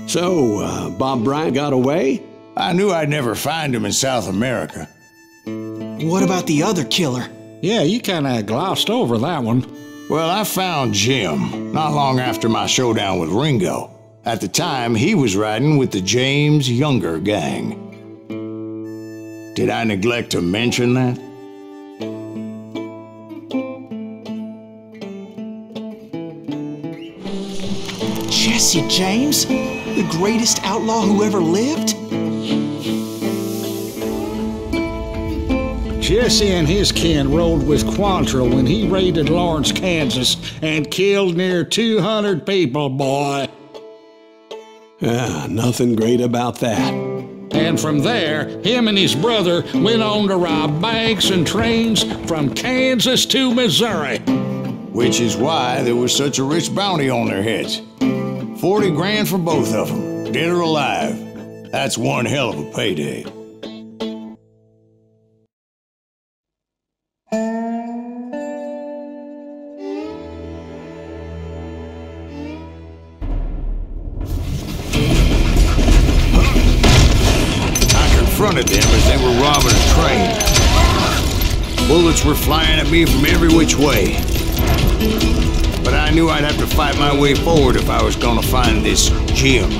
So, Bob Bryant got away? I knew I'd never find him in South America. What about the other killer? Yeah, you kinda glossed over that one. Well, I found Jim not long after my showdown with Ringo. At the time, he was riding with the James Younger gang. Did I neglect to mention that? Jesse James? The greatest outlaw who ever lived? Jesse and his kin rode with Quantrill when he raided Lawrence, Kansas, and killed near 200 people, boy. Nothing great about that. And from there, him and his brother went on to rob banks and trains from Kansas to Missouri. Which is why there was such a rich bounty on their heads. 40 grand for both of them, dead or alive. That's one hell of a payday. Confronted them as they were robbing a train. Bullets were flying at me from every which way. But I knew I'd have to fight my way forward if I was gonna find this Jim.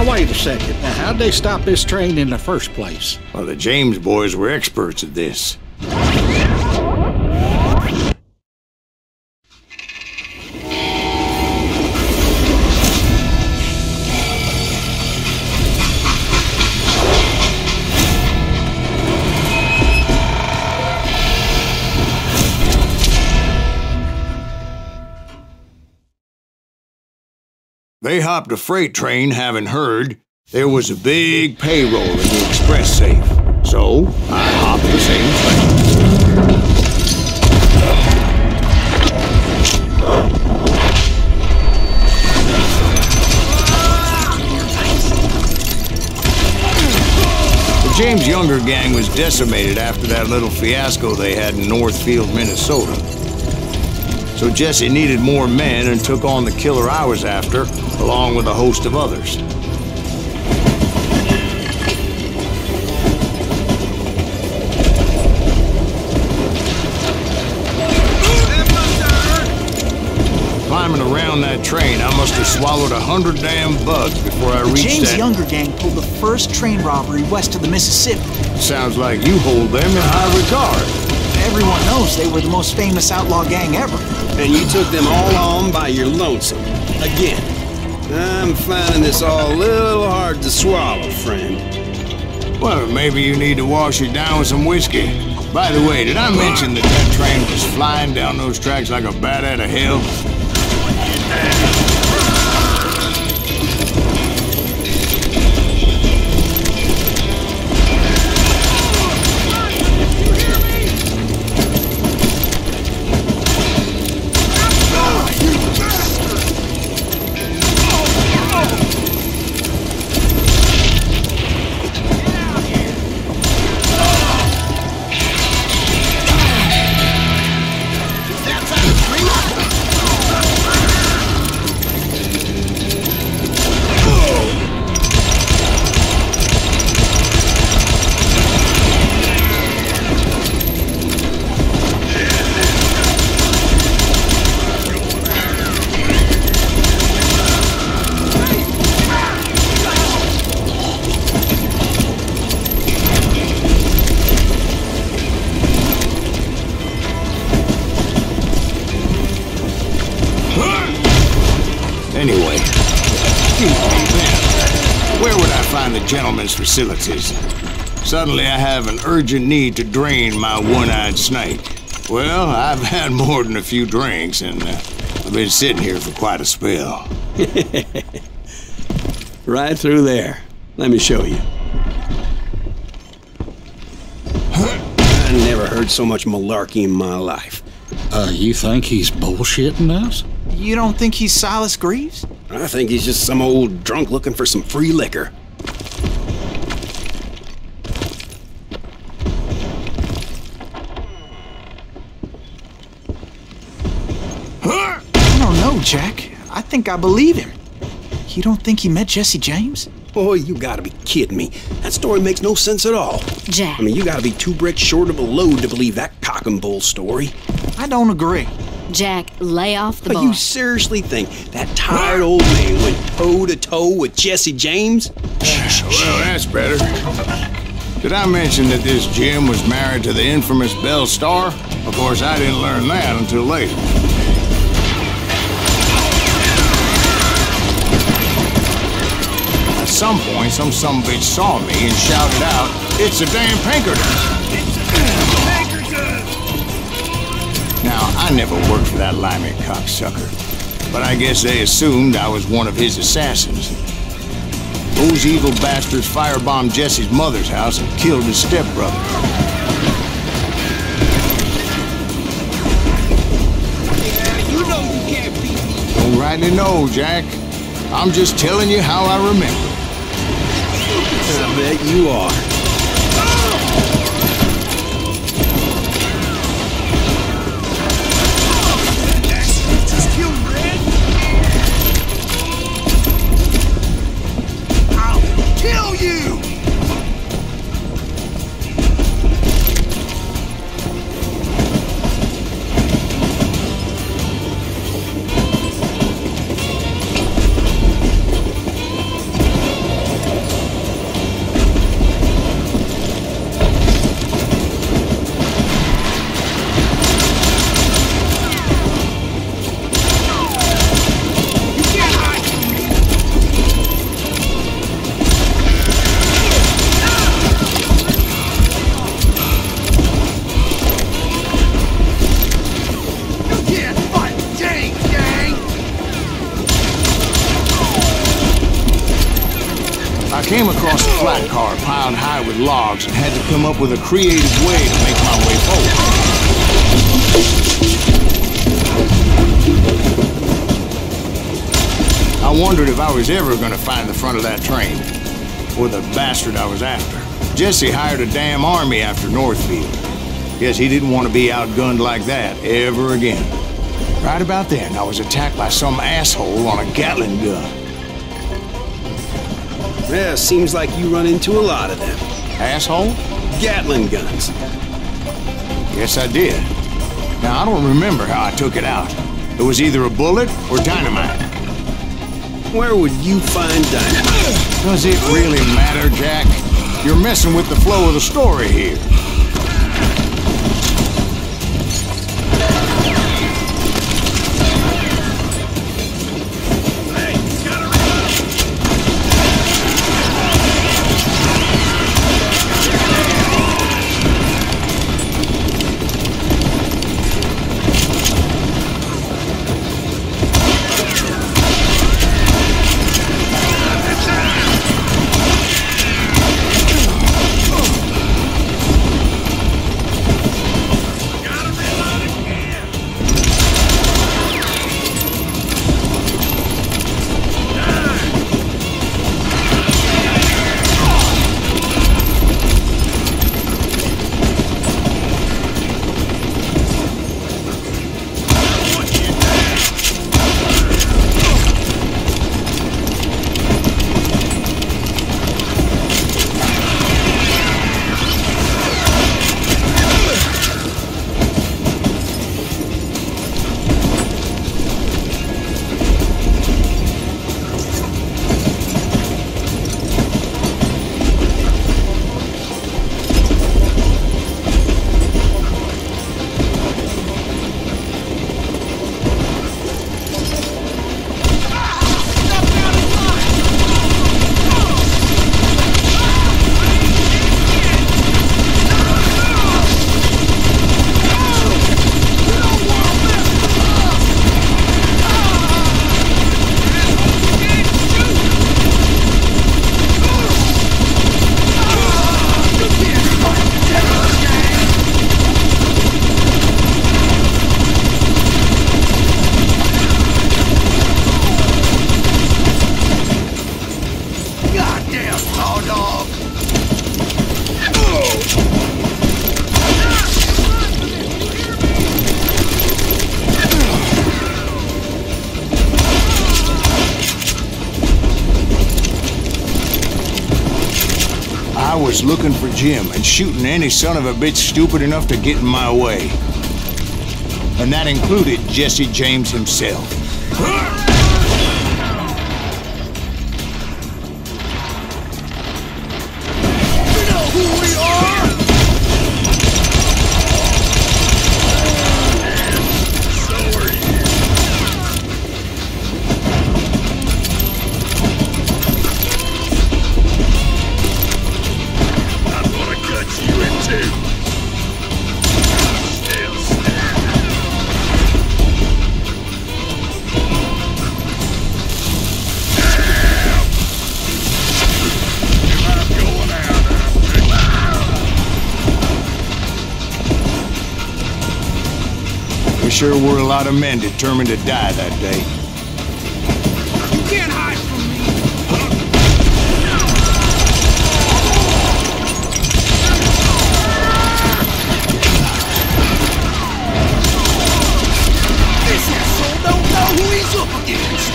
Wait a second. Now, how'd they stop this train in the first place? Well, the James boys were experts at this. They hopped a freight train, having heard there was a big payroll in the express safe. So, I hopped the same train. The James Younger gang was decimated after that little fiasco they had in Northfield, Minnesota. So Jesse needed more men and took on the killer I was after, along with a host of others. Climbing around that train, I must have swallowed 100 damn bugs before I reached James that... Younger gang pulled the first train robbery west of the Mississippi. Sounds like you hold them in high regard. Everyone knows they were the most famous outlaw gang ever. And you took them all on by your lonesome. Again. I'm finding this all a little hard to swallow, friend. Well, maybe you need to wash it down with some whiskey. By the way, did I mention that that train was flying down those tracks like a bat out of hell? Anyway, where would I find the gentleman's facilities. Suddenly I have an urgent need to drain my one-eyed snake. Well, I've had more than a few drinks, and I've been sitting here for quite a spell. Right through there. Let me show you. I never heard so much malarkey in my life. You think he's bullshitting us? You don't think he's Silas Greaves? I think he's just some old drunk looking for some free liquor. I don't know, Jack. I think I believe him. You don't think he met Jesse James? Boy, you gotta be kidding me. That story makes no sense at all. Jack. I mean, you gotta be 2 bricks short of a load to believe that cock and bull story. I don't agree. Jack, lay off the But bar. you seriously think that tired old man went toe-to-toe with Jesse James? Well, that's better. Did I mention that this Jim was married to the infamous Belle Starr? Of course, I didn't learn that until later. At some point, some sumbitch saw me and shouted out, "It's a damn Pinkerton!" Now, I never worked for that limey cocksucker, but I guess they assumed I was one of his assassins. Those evil bastards firebombed Jesse's mother's house and killed his stepbrother. Yeah, you know you can't beat me. Don't rightly know, Jack. I'm just telling you how I remember. I bet you are. I came across a flat car piled high with logs and had to come up with a creative way to make my way forward. I wondered if I was ever going to find the front of that train, or the bastard I was after. Jesse hired a damn army after Northfield. Guess he didn't want to be outgunned like that ever again. Right about then, I was attacked by some asshole on a Gatling gun. Yeah, seems like you run into a lot of them. Asshole? Gatling guns. Yes, I did. Now, I don't remember how I took it out. It was either a bullet or dynamite. Where would you find dynamite? Does it really matter, Jack? You're messing with the flow of the story here. I was looking for Jim and shooting any son of a bitch stupid enough to get in my way. And that included Jesse James himself. You know who we are! So are you. I'm gonna cut you in two. Still standing. I'm going out. There sure were a lot of men determined to die that day. You can't hide from me. This asshole don't know who he's up against.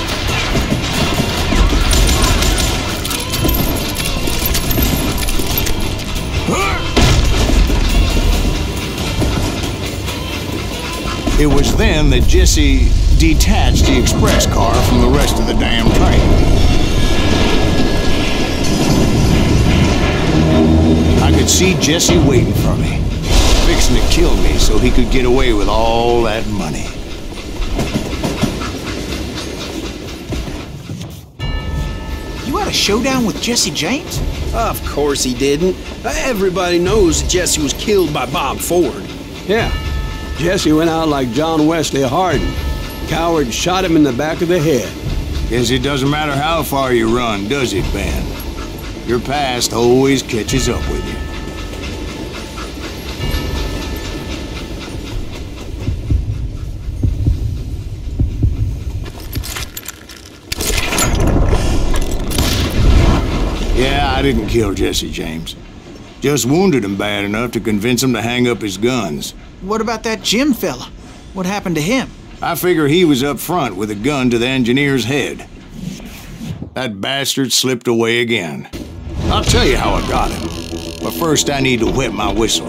It was then that Jesse detached the express car from the rest of the damn train. I could see Jesse waiting for me, fixing to kill me so he could get away with all that money. You had a showdown with Jesse James? Of course he didn't. Everybody knows that Jesse was killed by Bob Ford. Yeah. Jesse went out like John Wesley Hardin. Coward shot him in the back of the head. Guess it doesn't matter how far you run, does it, Ben? Your past always catches up with you. Yeah, I didn't kill Jesse James. Just wounded him bad enough to convince him to hang up his guns. What about that Jim fella? What happened to him? I figure he was up front with a gun to the engineer's head. That bastard slipped away again. I'll tell you how I got him. But first I need to wet my whistle.